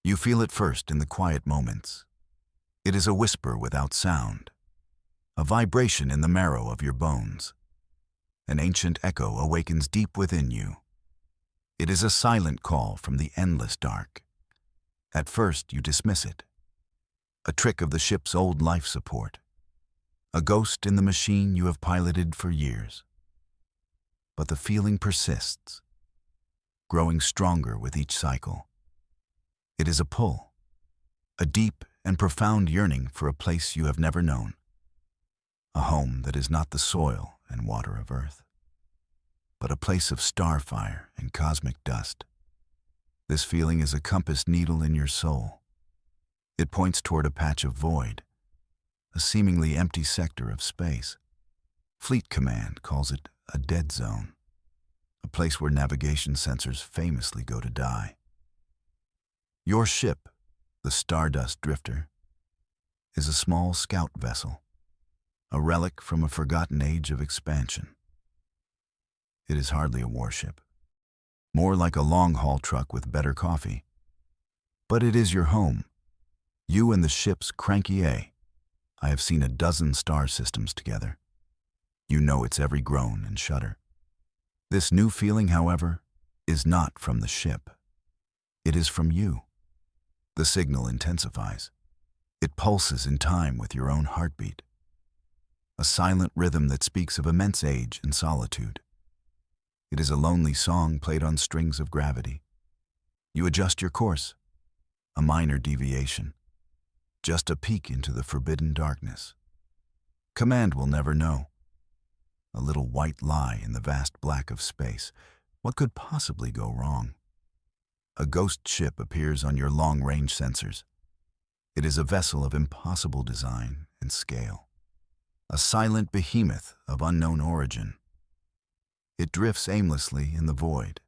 You feel it first in the quiet moments. It is a whisper without sound, a vibration in the marrow of your bones. An ancient echo awakens deep within you. It is a silent call from the endless dark. At first, you dismiss it. A trick of the ship's old life support. A ghost in the machine you have piloted for years. But the feeling persists, growing stronger with each cycle. It is a pull, a deep and profound yearning for a place you have never known. A home that is not the soil and water of Earth, but a place of starfire and cosmic dust. This feeling is a compass needle in your soul. It points toward a patch of void, a seemingly empty sector of space. Fleet Command calls it a dead zone, a place where navigation sensors famously go to die. Your ship, the Stardust Drifter, is a small scout vessel, a relic from a forgotten age of expansion. It is hardly a warship, more like a long-haul truck with better coffee. But it is your home, you and the ship's cranky A. I have seen a dozen star systems together. You know its every groan and shudder. This new feeling, however, is not from the ship. It is from you. The signal intensifies. It pulses in time with your own heartbeat. A silent rhythm that speaks of immense age and solitude. It is a lonely song played on strings of gravity. You adjust your course. A minor deviation. Just a peek into the forbidden darkness. Command will never know. A little white lie in the vast black of space. What could possibly go wrong? A ghost ship appears on your long-range sensors. It is a vessel of impossible design and scale. A silent behemoth of unknown origin. It drifts aimlessly in the void,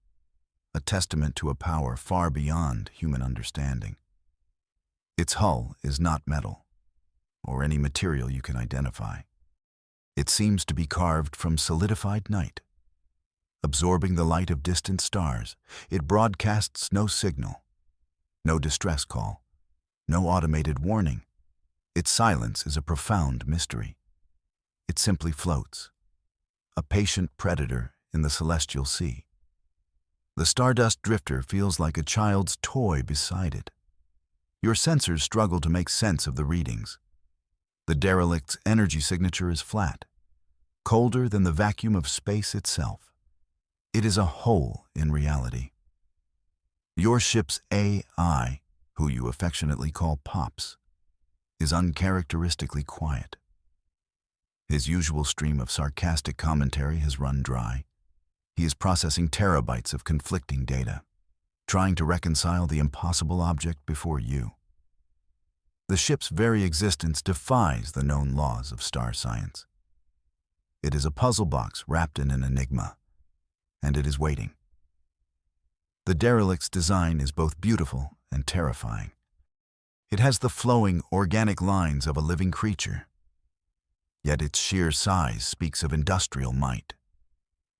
a testament to a power far beyond human understanding. Its hull is not metal, or any material you can identify. It seems to be carved from solidified night. Absorbing the light of distant stars, it broadcasts no signal, no distress call, no automated warning. Its silence is a profound mystery. It simply floats, a patient predator in the celestial sea. The Stardust Drifter feels like a child's toy beside it. Your sensors struggle to make sense of the readings. The derelict's energy signature is flat, colder than the vacuum of space itself. It is a hole in reality. Your ship's AI, who you affectionately call Pops, is uncharacteristically quiet. His usual stream of sarcastic commentary has run dry. He is processing terabytes of conflicting data, trying to reconcile the impossible object before you. The ship's very existence defies the known laws of star science. It is a puzzle box wrapped in an enigma, and it is waiting. The derelict's design is both beautiful and terrifying. It has the flowing, organic lines of a living creature, yet its sheer size speaks of industrial might.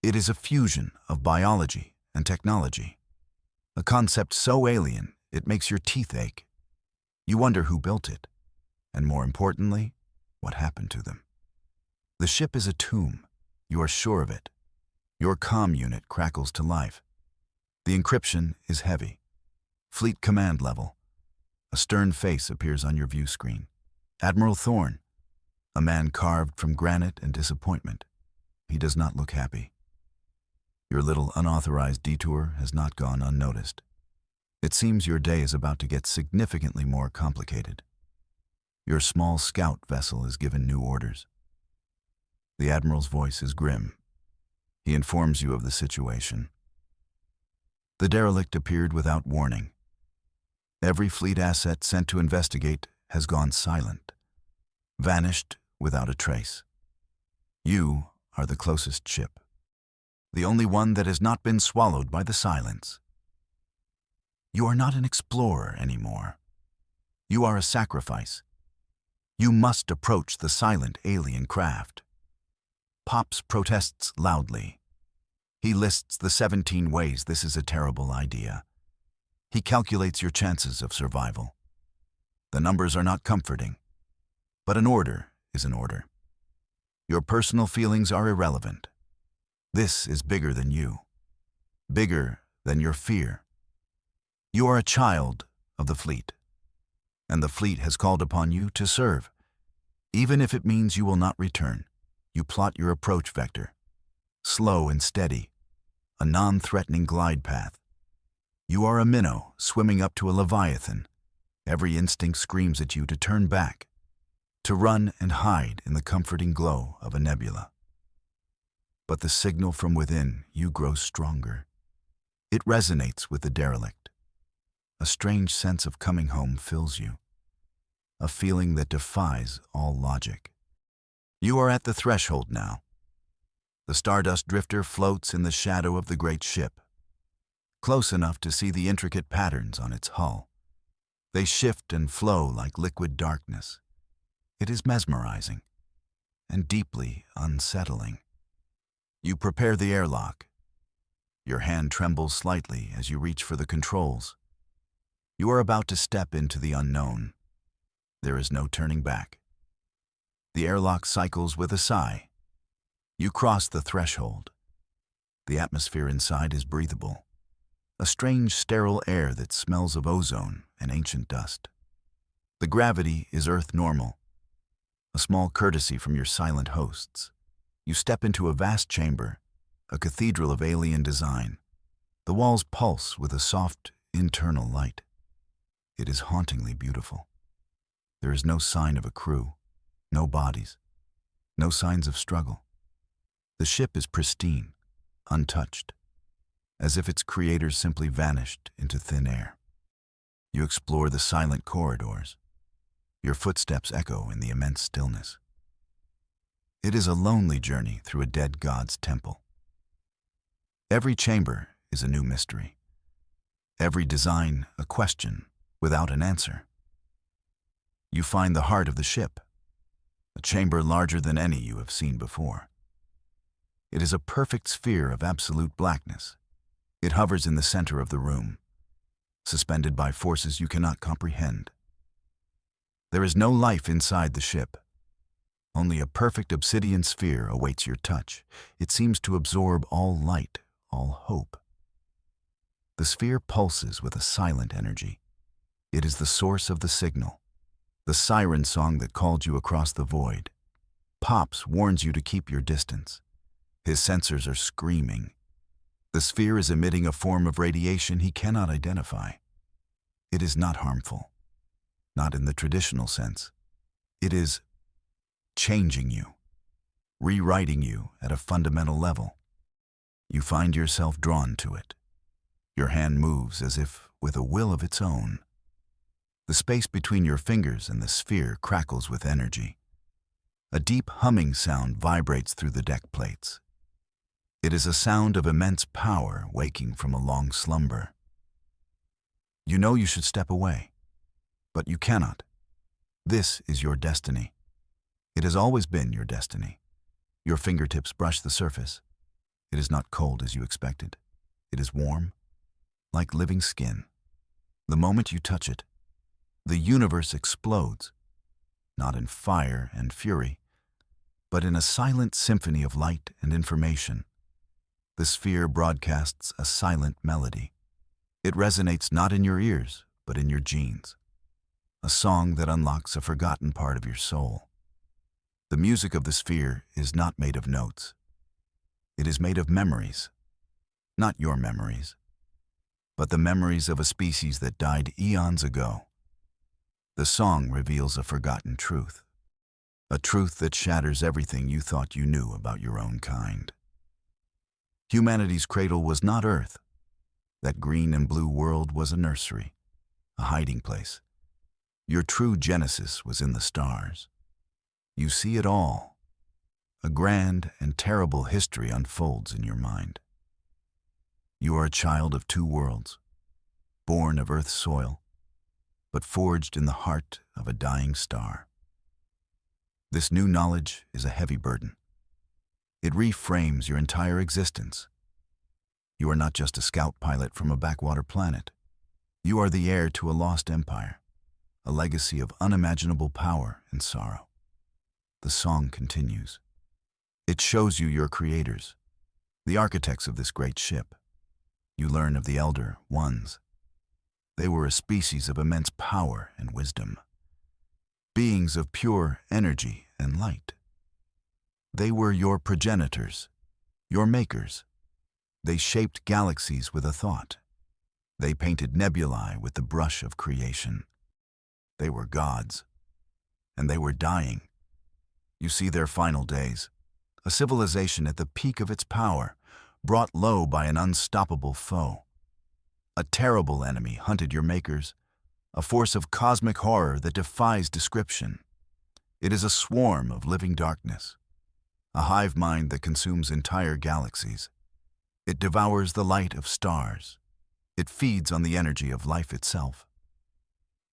It is a fusion of biology and technology, a concept so alien it makes your teeth ache. You wonder who built it, and more importantly, what happened to them. The ship is a tomb, you are sure of it. Your comm unit crackles to life. The encryption is heavy. Fleet Command level. A stern face appears on your view screen. Admiral Thorne, a man carved from granite and disappointment. He does not look happy. Your little unauthorized detour has not gone unnoticed. It seems your day is about to get significantly more complicated. Your small scout vessel is given new orders. The Admiral's voice is grim. He informs you of the situation. The derelict appeared without warning. Every fleet asset sent to investigate has gone silent, vanished without a trace. You are the closest ship, the only one that has not been swallowed by the silence. You are not an explorer anymore. You are a sacrifice. You must approach the silent alien craft. Pops protests loudly. He lists the 17 ways this is a terrible idea. He calculates your chances of survival. The numbers are not comforting, but an order is an order. Your personal feelings are irrelevant. This is bigger than you, bigger than your fear. You are a child of the fleet, and the fleet has called upon you to serve. Even if it means you will not return, you plot your approach vector, slow and steady, a non-threatening glide path. You are a minnow swimming up to a leviathan. Every instinct screams at you to turn back, to run and hide in the comforting glow of a nebula. But the signal from within you grows stronger. It resonates with the derelict. A strange sense of coming home fills you, a feeling that defies all logic. You are at the threshold now. The Stardust Drifter floats in the shadow of the great ship, close enough to see the intricate patterns on its hull. They shift and flow like liquid darkness. It is mesmerizing and deeply unsettling. You prepare the airlock. Your hand trembles slightly as you reach for the controls. You are about to step into the unknown. There is no turning back. The airlock cycles with a sigh. You cross the threshold. The atmosphere inside is breathable, a strange sterile air that smells of ozone and ancient dust. The gravity is Earth normal, a small courtesy from your silent hosts. You step into a vast chamber, a cathedral of alien design. The walls pulse with a soft, internal light. It is hauntingly beautiful. There is no sign of a crew, no bodies, no signs of struggle. The ship is pristine, untouched, as if its creators simply vanished into thin air. You explore the silent corridors. Your footsteps echo in the immense stillness. It is a lonely journey through a dead god's temple. Every chamber is a new mystery. Every design a question without an answer. You find the heart of the ship, a chamber larger than any you have seen before. It is a perfect sphere of absolute blackness. It hovers in the center of the room, suspended by forces you cannot comprehend. There is no life inside the ship. Only a perfect obsidian sphere awaits your touch. It seems to absorb all light, all hope. The sphere pulses with a silent energy. It is the source of the signal, the siren song that called you across the void. Pops warns you to keep your distance. His sensors are screaming. The sphere is emitting a form of radiation he cannot identify. It is not harmful, not in the traditional sense. It is changing you, rewriting you at a fundamental level. You find yourself drawn to it. Your hand moves as if with a will of its own. The space between your fingers and the sphere crackles with energy. A deep humming sound vibrates through the deck plates. It is a sound of immense power waking from a long slumber. You know you should step away, but you cannot. This is your destiny. It has always been your destiny. Your fingertips brush the surface. It is not cold as you expected. It is warm, like living skin. The moment you touch it, the universe explodes, not in fire and fury, but in a silent symphony of light and information. The sphere broadcasts a silent melody. It resonates not in your ears, but in your genes. A song that unlocks a forgotten part of your soul. The music of the sphere is not made of notes. It is made of memories. Not your memories, but the memories of a species that died eons ago. The song reveals a forgotten truth. A truth that shatters everything you thought you knew about your own kind. Humanity's cradle was not Earth. That green and blue world was a nursery, a hiding place. Your true genesis was in the stars. You see it all. A grand and terrible history unfolds in your mind. You are a child of two worlds, born of Earth's soil, but forged in the heart of a dying star. This new knowledge is a heavy burden. It reframes your entire existence. You are not just a scout pilot from a backwater planet. You are the heir to a lost empire, a legacy of unimaginable power and sorrow. The song continues. It shows you your creators, the architects of this great ship. You learn of the Elder Ones. They were a species of immense power and wisdom, beings of pure energy and light. They were your progenitors, your makers. They shaped galaxies with a thought. They painted nebulae with the brush of creation. They were gods, and they were dying. You see their final days, a civilization at the peak of its power, brought low by an unstoppable foe. A terrible enemy hunted your makers, a force of cosmic horror that defies description. It is a swarm of living darkness, a hive mind that consumes entire galaxies. It devours the light of stars. It feeds on the energy of life itself.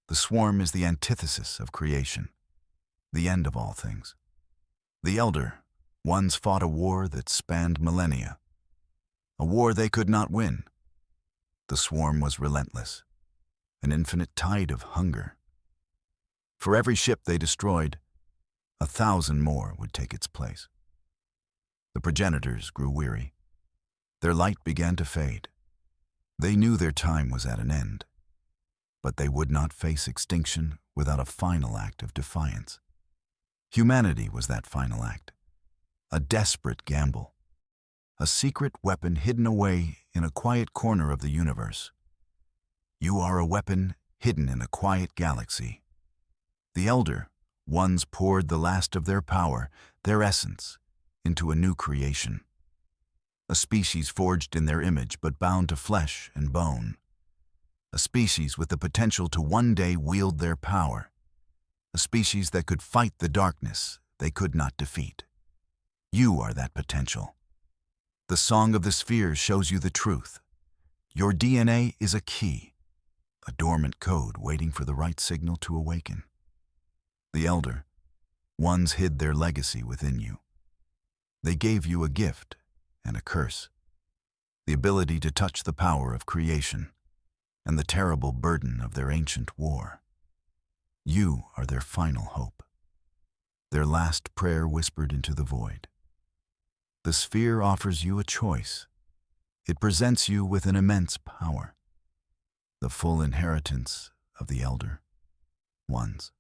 The swarm is the antithesis of creation, the end of all things. The Elder Ones fought a war that spanned millennia, a war they could not win. The swarm was relentless, an infinite tide of hunger. For every ship they destroyed, 1,000 more would take its place. The progenitors grew weary. Their light began to fade. They knew their time was at an end, but they would not face extinction without a final act of defiance. Humanity was that final act, a desperate gamble, a secret weapon hidden away in a quiet corner of the universe. You are a weapon hidden in a quiet galaxy. The Elder Ones poured the last of their power, their essence, into a new creation. A species forged in their image but bound to flesh and bone. A species with the potential to one day wield their power. A species that could fight the darkness they could not defeat. You are that potential. The Song of the Spheres shows you the truth. Your DNA is a key, a dormant code waiting for the right signal to awaken. The Elder Ones hid their legacy within you. They gave you a gift and a curse, the ability to touch the power of creation and the terrible burden of their ancient war. You are their final hope, their last prayer whispered into the void. The sphere offers you a choice. It presents you with an immense power, the full inheritance of the Elder Ones,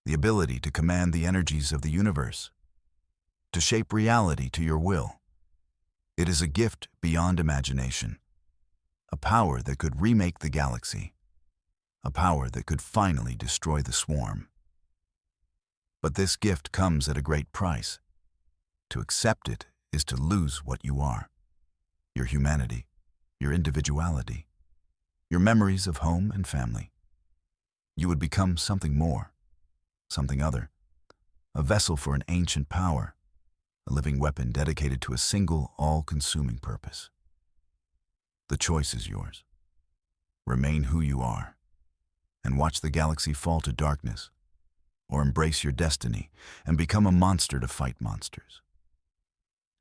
the ability to command the energies of the universe, to shape reality to your will. It is a gift beyond imagination, a power that could remake the galaxy, a power that could finally destroy the swarm. But this gift comes at a great price. To accept it is to lose what you are, your humanity, your individuality, your memories of home and family. You would become something more, something other, a vessel for an ancient power, a living weapon dedicated to a single, all-consuming purpose. The choice is yours. Remain who you are, and watch the galaxy fall to darkness, or embrace your destiny and become a monster to fight monsters.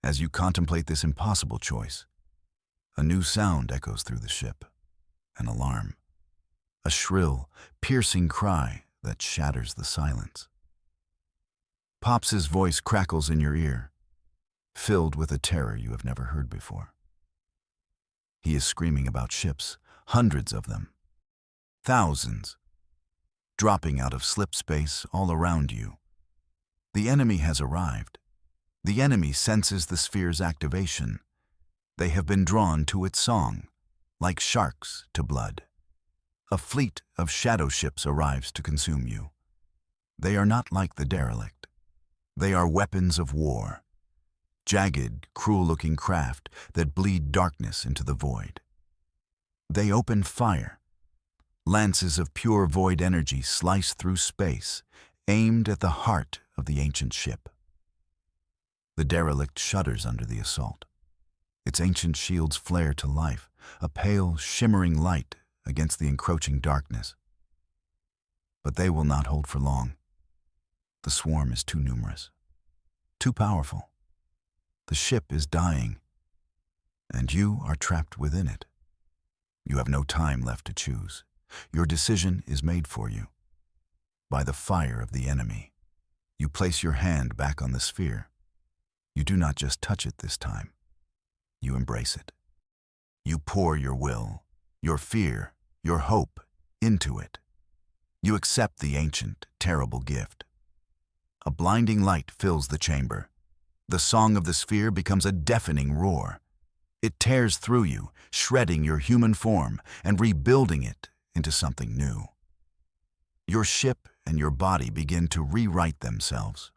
As you contemplate this impossible choice, a new sound echoes through the ship, an alarm, a shrill, piercing cry that shatters the silence. Pops's voice crackles in your ear, filled with a terror you have never heard before. He is screaming about ships, hundreds of them, thousands, dropping out of slip space all around you. The enemy has arrived. The enemy senses the sphere's activation. They have been drawn to its song, like sharks to blood. A fleet of shadow ships arrives to consume you. They are not like the derelict. They are weapons of war, jagged, cruel-looking craft that bleed darkness into the void. They open fire. Lances of pure void energy slice through space, aimed at the heart of the ancient ship. The derelict shudders under the assault. Its ancient shields flare to life, a pale, shimmering light against the encroaching darkness. But they will not hold for long. The swarm is too numerous, too powerful. The ship is dying, and you are trapped within it. You have no time left to choose. Your decision is made for you. By the fire of the enemy, you place your hand back on the sphere. You do not just touch it this time. You embrace it. You pour your will, your fear, your hope into it. You accept the ancient, terrible gift. A blinding light fills the chamber. The song of the sphere becomes a deafening roar. It tears through you, shredding your human form and rebuilding it into something new. Your ship and your body begin to rewrite themselves.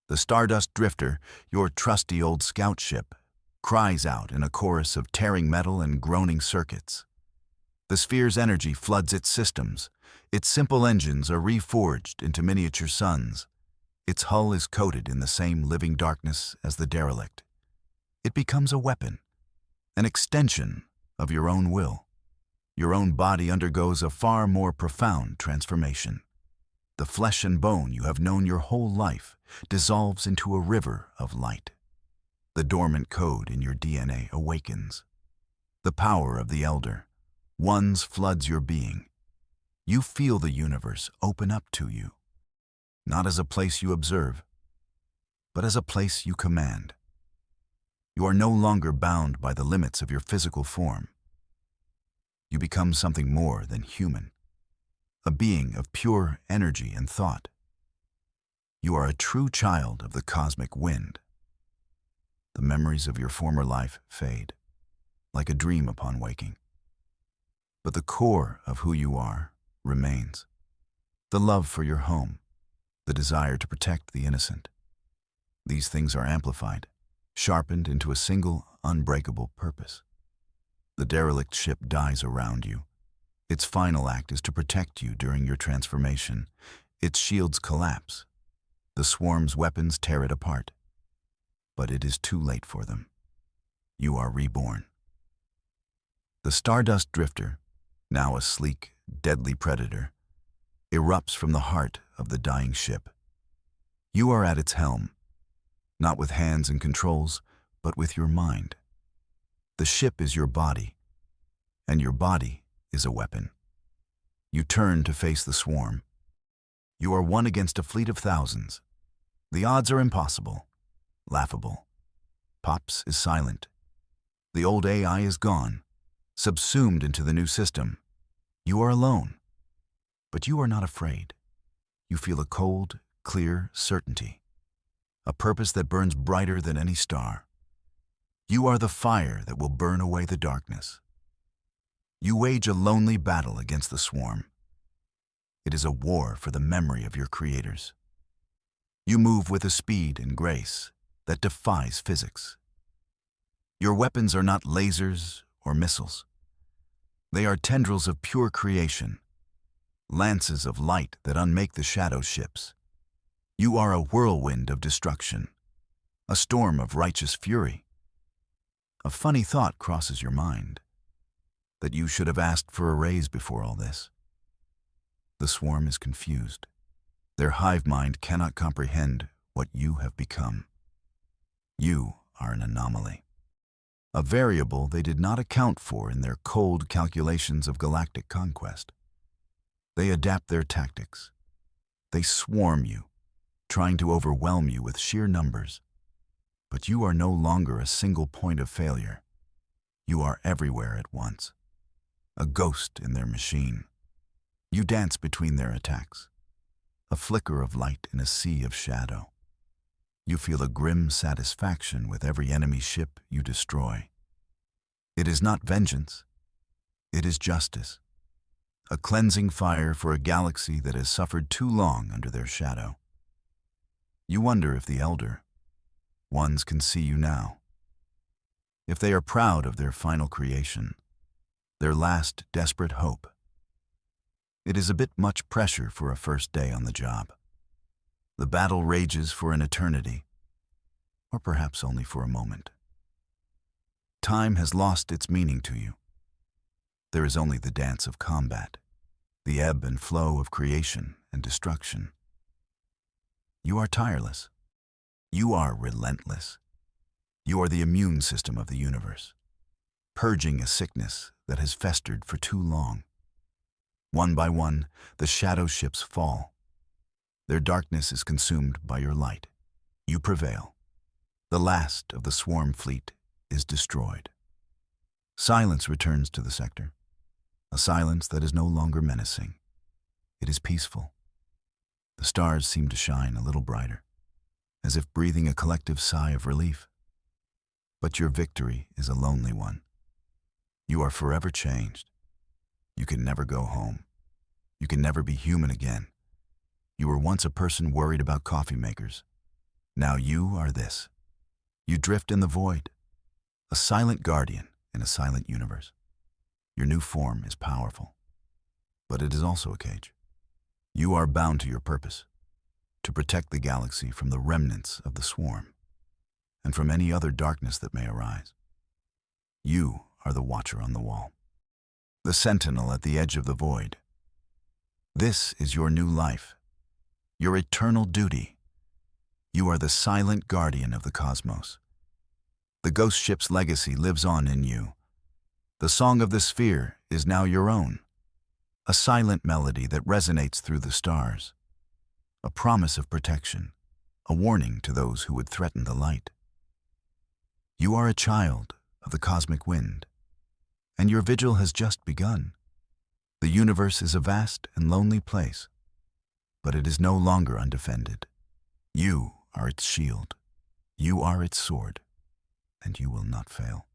The Stardust Drifter, your trusty old scout ship, cries out in a chorus of tearing metal and groaning circuits. The sphere's energy floods its systems. Its simple engines are reforged into miniature suns. Its hull is coated in the same living darkness as the derelict. It becomes a weapon, an extension of your own will. Your own body undergoes a far more profound transformation. The flesh and bone you have known your whole life dissolves into a river of light. The dormant code in your DNA awakens. The power of the Elder Ones floods your being. You feel the universe open up to you, not as a place you observe, but as a place you command. You are no longer bound by the limits of your physical form. You become something more than human, a being of pure energy and thought. You are a true child of the cosmic wind. The memories of your former life fade, like a dream upon waking. But the core of who you are remains. The love for your home, the desire to protect the innocent. These things are amplified, sharpened into a single, unbreakable purpose. The derelict ship dies around you. Its final act is to protect you during your transformation. Its shields collapse. The swarm's weapons tear it apart. But it is too late for them. You are reborn. The Stardust Drifter, now a sleek, deadly predator, erupts from the heart of the dying ship. You are at its helm, not with hands and controls, but with your mind. The ship is your body, and your body is a weapon. You turn to face the swarm. You are one against a fleet of thousands. The odds are impossible, laughable. Pops is silent. The old AI is gone, subsumed into the new system. You are alone, but you are not afraid. You feel a cold, clear certainty, a purpose that burns brighter than any star. You are the fire that will burn away the darkness. You wage a lonely battle against the swarm. It is a war for the memory of your creators. You move with a speed and grace that defies physics. Your weapons are not lasers or missiles. They are tendrils of pure creation, lances of light that unmake the shadow ships. You are a whirlwind of destruction, a storm of righteous fury. A funny thought crosses your mind, that you should have asked for a raise before all this. The swarm is confused. Their hive mind cannot comprehend what you have become. You are an anomaly, a variable they did not account for in their cold calculations of galactic conquest. They adapt their tactics. They swarm you, trying to overwhelm you with sheer numbers. But you are no longer a single point of failure. You are everywhere at once, a ghost in their machine. You dance between their attacks, a flicker of light in a sea of shadow. You feel a grim satisfaction with every enemy ship you destroy. It is not vengeance, it is justice, a cleansing fire for a galaxy that has suffered too long under their shadow. You wonder if the Elder Ones can see you now, if they are proud of their final creation, their last desperate hope. It is a bit much pressure for a first day on the job. The battle rages for an eternity, or perhaps only for a moment. Time has lost its meaning to you. There is only the dance of combat, the ebb and flow of creation and destruction. You are tireless. You are relentless. You are the immune system of the universe. purging a sickness that has festered for too long. One by one, the shadow ships fall. Their darkness is consumed by your light. You prevail. The last of the swarm fleet is destroyed. Silence returns to the sector, a silence that is no longer menacing. It is peaceful. The stars seem to shine a little brighter, as if breathing a collective sigh of relief. But your victory is a lonely one. You are forever changed. You can never go home. You can never be human again. You were once a person worried about coffee makers. Now you are this. You drift in the void, a silent guardian in a silent universe. Your new form is powerful, but it is also a cage. You are bound to your purpose, to protect the galaxy from the remnants of the swarm, and from any other darkness that may arise. You are the watcher on the wall, the sentinel at the edge of the void. This is your new life, your eternal duty. You are the silent guardian of the cosmos. The ghost ship's legacy lives on in you. The song of the sphere is now your own, a silent melody that resonates through the stars, a promise of protection, a warning to those who would threaten the light. You are a child of the cosmic wind, and your vigil has just begun. The universe is a vast and lonely place, but it is no longer undefended. You are its shield, you are its sword, and you will not fail.